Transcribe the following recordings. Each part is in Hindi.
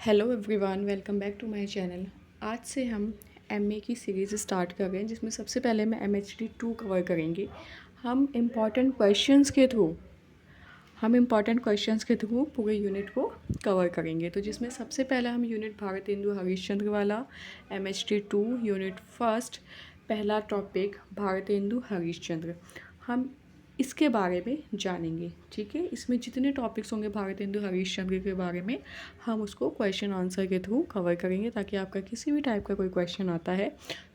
Hello everyone, welcome back to my channel. आज से हम एमए की सीरीज़ स्टार्ट कर रहे हैं, जिसमें सबसे पहले मैं एमएचडी 2 कवर करेंगे। हम इम्पॉर्टेंट क्वेश्चंस के थ्रू पूरे यूनिट को कवर करेंगे। तो जिसमें सबसे पहला हम यूनिट भारतेंदु हरीशचंद्र वाला एमएचडी 2 यूनिट फर्स्ट, पहला टॉपिक भारतेंदु हरीशचंद्र, हम इसके बारे में जानेंगे। ठीक है, इसमें जितने टॉपिक्स होंगे भारतेंदु हरीशचंद्र के बारे में, हम उसको क्वेश्चन आंसर के थ्रू कवर करेंगे, ताकि आपका किसी भी टाइप का कोई क्वेश्चन आता है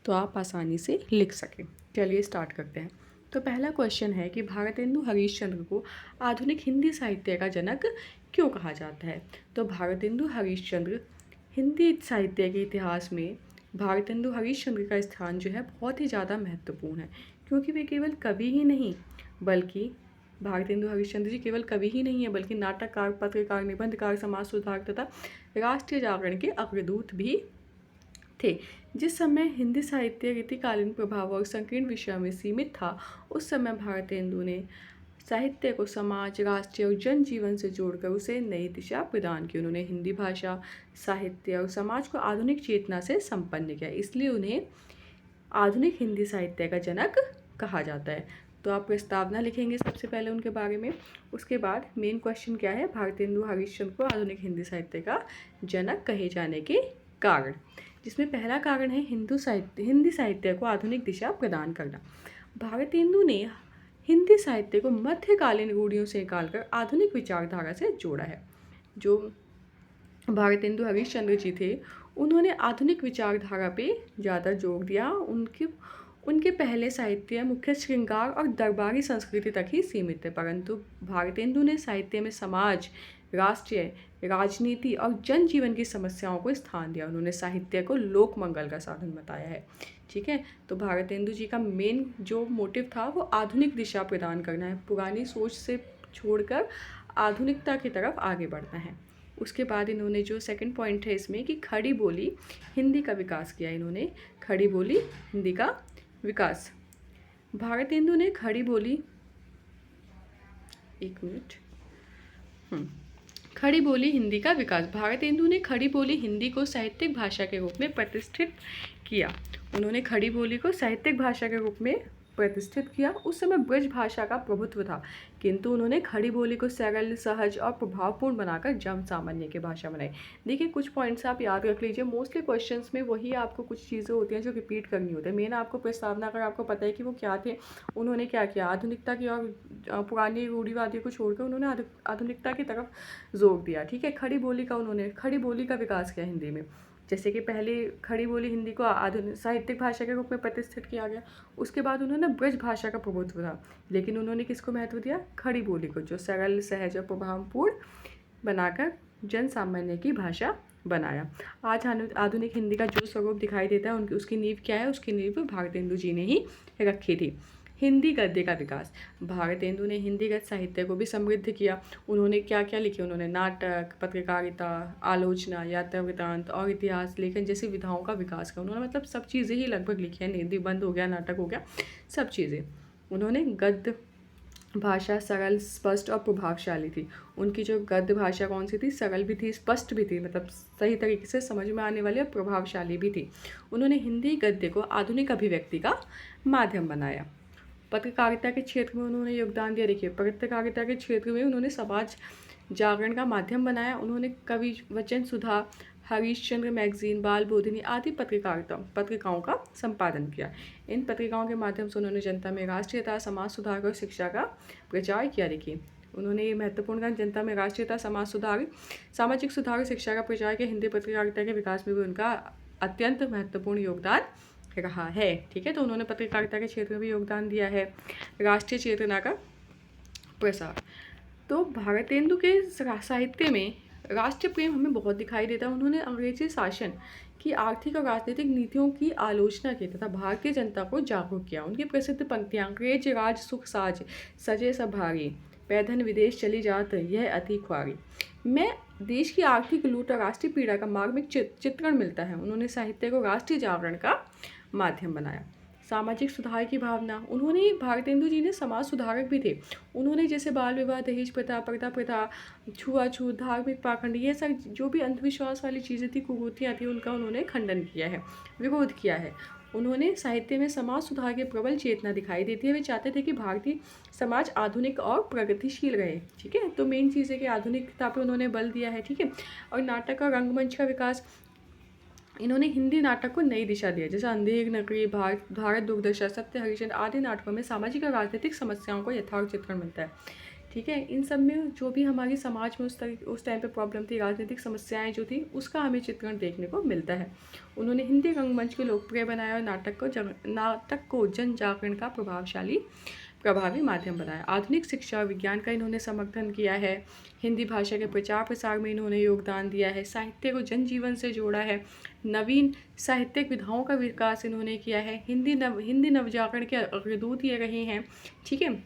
तो आप आसानी से लिख सकें। चलिए स्टार्ट करते हैं। तो पहला क्वेश्चन है कि भारतेंदु हरीशचंद्र को आधुनिक हिंदी साहित्य का जनक क्यों कहा जाता है। तो भारतेंदु हरीशचंद्र हिंदी साहित्य के इतिहास में भारतेंदु हरीशचंद्र का स्थान जो है बहुत ही ज़्यादा महत्वपूर्ण है, क्योंकि वे केवल कवि ही नहीं बल्कि भारतेंदु हरीशचंद्र जी केवल कवि ही नहीं है बल्कि नाटककार, पत्रकार, निबंधकार, समाज सुधारक तथा राष्ट्रीय जागरण के अग्रदूत भी थे। जिस समय हिंदी साहित्य रीतिकालीन प्रभाव और संकीर्ण विषयों में सीमित था, उस समय भारतेंदु ने साहित्य को समाज, राष्ट्रीय और जनजीवन से जोड़कर उसे नई दिशा प्रदान की। उन्होंने हिंदी भाषा, साहित्य और समाज को आधुनिक चेतना से संपन्न किया, इसलिए उन्हें आधुनिक हिंदी साहित्य का जनक कहा जाता है। तो आप प्रस्तावना लिखेंगे सबसे पहले उनके बारे में। उसके बाद मेन क्वेश्चन क्या है, भारतेंदु हरीशचंद्र को आधुनिक हिंदी साहित्य का जनक कहे जाने के कारण, जिसमें पहला कारण है हिंदी साहित्य को आधुनिक दिशा प्रदान करना। भारतेंदु ने हिंदी साहित्य को मध्यकालीन रूढ़ियों से निकालकर आधुनिक विचारधारा से जोड़ा है। जो भारतेंदु हरीशचंद्र जी थे, उन्होंने आधुनिक विचारधारा पे ज़्यादा जोर दिया। उनके पहले साहित्य मुख्य श्रृंगार और दरबारी संस्कृति तक ही सीमित थे, परंतु भारतेंदु ने साहित्य में समाज, राष्ट्रीय, राजनीति और जनजीवन की समस्याओं को स्थान दिया। उन्होंने साहित्य को लोक मंगल का साधन बताया है। ठीक है, तो भारतेंदु जी का मेन जो मोटिव था वो आधुनिक दिशा प्रदान करना है, पुरानी सोच से छोड़कर आधुनिकता की तरफ आगे बढ़ना है। उसके बाद इन्होंने जो सेकंड पॉइंट है इसमें कि खड़ी बोली हिंदी का विकास किया। इन्होंने खड़ी बोली हिंदी का विकास, भारतेंदु ने खड़ी बोली, एक मिनट, खड़ी बोली हिंदी का विकास, भारतेंदु ने खड़ी बोली हिंदी को साहित्यिक भाषा के रूप में प्रतिष्ठित किया। उन्होंने खड़ी बोली को साहित्यिक भाषा के रूप में प्रतिष्ठित किया। उस समय ब्रज भाषा का प्रभुत्व था, किंतु उन्होंने खड़ी बोली को सरल, सहज और प्रभावपूर्ण बनाकर जन सामान्य की भाषा बनाई। देखिए, कुछ पॉइंट्स आप याद रख लीजिए। मोस्टली क्वेश्चंस में वही आपको कुछ चीज़ें होती हैं जो रिपीट करनी होती है। मेन आपको प्रस्तावना अगर आपको पता है कि वो क्या थे, उन्होंने क्या किया, आधुनिकता की और पुरानी रूढ़िवादियों को छोड़कर उन्होंने आधुनिकता की तरफ जोर दिया। ठीक है, उन्होंने खड़ी बोली का विकास किया हिंदी में। जैसे कि पहले खड़ी बोली हिंदी को आधुनिक साहित्यिक भाषा के रूप में प्रतिष्ठित किया गया। उसके बाद उन्होंने ब्रज भाषा का प्रभुत्व था, लेकिन उन्होंने किसको महत्व दिया, खड़ी बोली को, जो सरल, सहज और प्रभावपूर्ण बनाकर जन सामान्य की भाषा बनाया। आज आधुनिक हिंदी का जो स्वरूप दिखाई देता है उसकी नींव क्या है, उसकी नींव भारतेंदु जी ने ही रखी थी। हिंदी गद्य का विकास, भारतेंदु ने हिंदी गद्य साहित्य को भी समृद्ध किया। उन्होंने क्या क्या लिखे, उन्होंने नाटक, पत्रकारिता, आलोचना, यात्रा वृतांत और इतिहास लेखन जैसी विधाओं का विकास किया। उन्होंने मतलब सब चीज़ें ही लगभग लिखी हैं, निबंध हो गया, नाटक हो गया, सब चीज़ें। उन्होंने गद्य भाषा सरल, स्पष्ट और प्रभावशाली थी। उनकी जो गद्य भाषा कौन सी थी, सरल भी थी, स्पष्ट भी थी, मतलब सही तरीके से समझ में आने वाली और प्रभावशाली भी थी। उन्होंने हिंदी गद्य को आधुनिक अभिव्यक्ति का माध्यम बनाया। पत्रकारिता के क्षेत्र में उन्होंने योगदान दिया। देखिए, पत्रकारिता के क्षेत्र में उन्होंने समाज जागरण का माध्यम बनाया। उन्होंने कवि वचन सुधा, हरीशचंद्र मैगजीन, बाल बोधिनी आदि पत्रिकाओं का संपादन किया। इन पत्रिकाओं के माध्यम से उन्होंने जनता में राष्ट्रीयता, समाज सुधार और शिक्षा का प्रचार किया। देखिए, उन्होंने ये महत्वपूर्ण काम, जनता में राष्ट्रीयता, समाज सुधार, सामाजिक सुधार और शिक्षा का प्रचार किया। हिंदी पत्रकारिता के विकास में भी उनका अत्यंत महत्वपूर्ण योगदान रहा है। ठीक है, तो उन्होंने पत्रकारिता के क्षेत्र में भी योगदान दिया है। राष्ट्रीय चेतना का प्रसार, तो भारतेंदु के साहित्य में राष्ट्रीय प्रेम हमें बहुत दिखाई देता है। उन्होंने अंग्रेजी शासन की आर्थिक और राजनीतिक नीतियों की आलोचना की तथा भारतीय जनता को जागरूक किया। उनकी प्रसिद्ध पंक्तियाँ, अंग्रेज राज सुख साज, सजे सब भारी, पैधन विदेश चली जात यह अति ख्वारी, में देश की आर्थिक लूट और राष्ट्रीय पीड़ा का मार्मिक चित्रण मिलता है। उन्होंने साहित्य को राष्ट्रीय जागरण का माध्यम बनाया। सामाजिक सुधार की भावना, उन्होंने भारतेंदु जी ने समाज सुधारक भी थे। उन्होंने जैसे बाल विवाह, दहेज प्रथा, पर्दा प्रथा, छुआछूत, धार्मिक पाखंड, ये सब जो भी अंधविश्वास वाली चीज़ें थी, कुरीतियाँ थी, उनका उन्होंने खंडन किया है, विरोध किया है। उन्होंने साहित्य में समाज सुधार की प्रबल चेतना दिखाई देती है। वे चाहते थे कि भारतीय समाज आधुनिक और प्रगतिशील रहे। ठीक है, तो मेन चीज़ है कि आधुनिकता पे उन्होंने बल दिया है। ठीक है, और नाटक और रंगमंच का विकास, इन्होंने हिंदी नाटक को नई दिशा दी है। जैसे अंधेर नगरी, भारत दुर्दशा, सत्य हरिश्चंद्र आदि नाटकों में सामाजिक और राजनीतिक समस्याओं को यथार्थ चित्रण मिलता है। ठीक है, इन सब में जो भी हमारी समाज में उस टाइम पे प्रॉब्लम थी, राजनीतिक समस्याएं जो थी, उसका हमें चित्रण देखने को मिलता है। उन्होंने हिंदी रंगमंच को लोकप्रिय बनाया और नाटक को जन जागरण का प्रभावी माध्यम बनाया। आधुनिक शिक्षा और विज्ञान का इन्होंने समर्थन किया है। हिंदी भाषा के प्रचार प्रसार में इन्होंने योगदान दिया है। साहित्य को जनजीवन से जोड़ा है। नवीन साहित्यिक विधाओं का विकास इन्होंने किया है। हिंदी नवजागरण के अग्रदूत ये रहे हैं। ठीक है,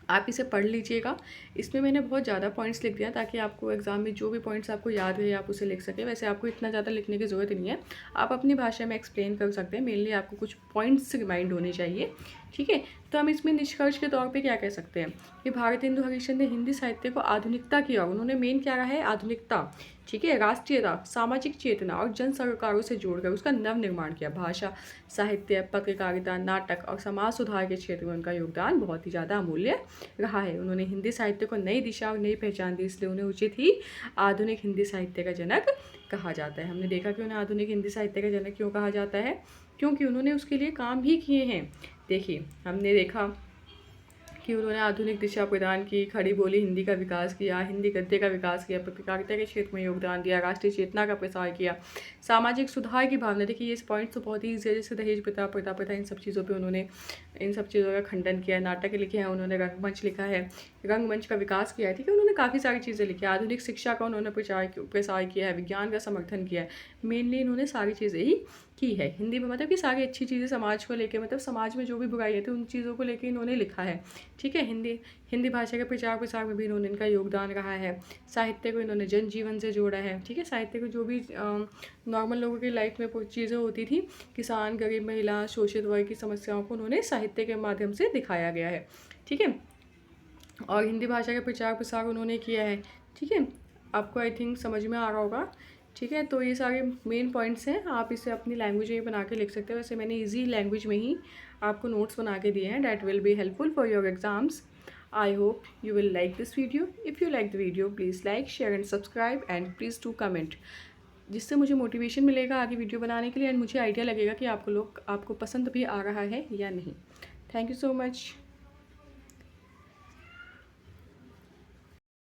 आप इसे पढ़ लीजिएगा। इसमें मैंने बहुत ज़्यादा पॉइंट्स लिख दिया ताकि आपको एग्जाम में जो भी पॉइंट्स आपको याद रहे आप उसे लिख सकें। वैसे आपको इतना ज़्यादा लिखने की ज़रूरत नहीं है, आप अपनी भाषा में एक्सप्लेन कर सकते हैं। मेनली आपको कुछ पॉइंट्स रिमाइंड होने चाहिए। ठीक है, तो हम इसमें निष्कर्ष के तौर पे क्या कह सकते हैं कि भारतेंदु हरिश्चंद्र ने हिंदी साहित्य को आधुनिकता की ओर, उन्होंने मेन क्या रहा है, आधुनिकता, ठीक है, राष्ट्रीयता, सामाजिक चेतना और जन सरोकारों से जोड़कर उसका नव निर्माण किया। भाषा, साहित्य, पत्रकारिता, नाटक और समाज सुधार के क्षेत्र में उनका योगदान बहुत ही ज़्यादा अमूल्य रहा है। उन्होंने हिंदी साहित्य को नई दिशा और नई पहचान दी, इसलिए उन्हें उचित ही आधुनिक हिंदी साहित्य का जनक कहा जाता है। हमने देखा कि उन्हें आधुनिक हिंदी साहित्य का जनक क्यों कहा जाता है, क्योंकि उन्होंने उसके लिए काम भी किए हैं। देखिए, हमने देखा कि उन्होंने आधुनिक दिशा प्रदान की, खड़ी बोली हिंदी का विकास किया, हिंदी गद्य का विकास किया, पत्रकारिता के क्षेत्र में योगदान दिया, राष्ट्रीय चेतना का प्रसार किया, सामाजिक सुधार की भावना। देखिए, ये पॉइंट्स तो बहुत ही ईजी है। जैसे दहेज प्रथा, पर्दा प्रथा, इन सब चीज़ों पे उन्होंने इन सब चीज़ों का खंडन किया है। नाटक लिखे हैं उन्होंने, रंगमंच लिखा है, रंगमंच का विकास किया है। ठीक है, उन्होंने काफ़ी सारी चीज़ें लिखी है। आधुनिक शिक्षा का उन्होंने प्रसार किया है, विज्ञान का समर्थन किया है। मेनली इन्होंने सारी चीज़ें ही की है हिंदी में, मतलब कि सारी अच्छी चीज़ें समाज को लेके, मतलब समाज में जो भी बुराइयाँ थी उन चीज़ों को लेके इन्होंने लिखा है। ठीक है, हिंदी भाषा के प्रचार प्रसार में भी इन्होंने इनका योगदान रहा है। साहित्य को इन्होंने जनजीवन से जोड़ा है। ठीक है, साहित्य को जो भी नॉर्मल लोगों की लाइफ में चीज़ें होती थी, किसान, गरीब, महिला, शोषित वर्ग की समस्याओं को उन्होंने साहित्य के माध्यम से दिखाया गया है। ठीक है, और हिंदी भाषा का प्रचार प्रसार उन्होंने किया है। ठीक है, आपको आई थिंक समझ में आ रहा होगा। ठीक है, तो ये सारे मेन पॉइंट्स हैं, आप इसे अपनी लैंग्वेज में बना के लिख सकते हो। वैसे मैंने इजी लैंग्वेज में ही आपको नोट्स बना के दिए हैं, that will be helpful for your exams. I hope you will like this video. If you like the video, please like, share and subscribe and please do comment. जिससे मुझे मोटिवेशन मिलेगा आगे वीडियो बनाने के लिए एंड मुझे आइडिया लगेगा कि आपको पसंद भी आ रहा है या नहीं। Thank you so much.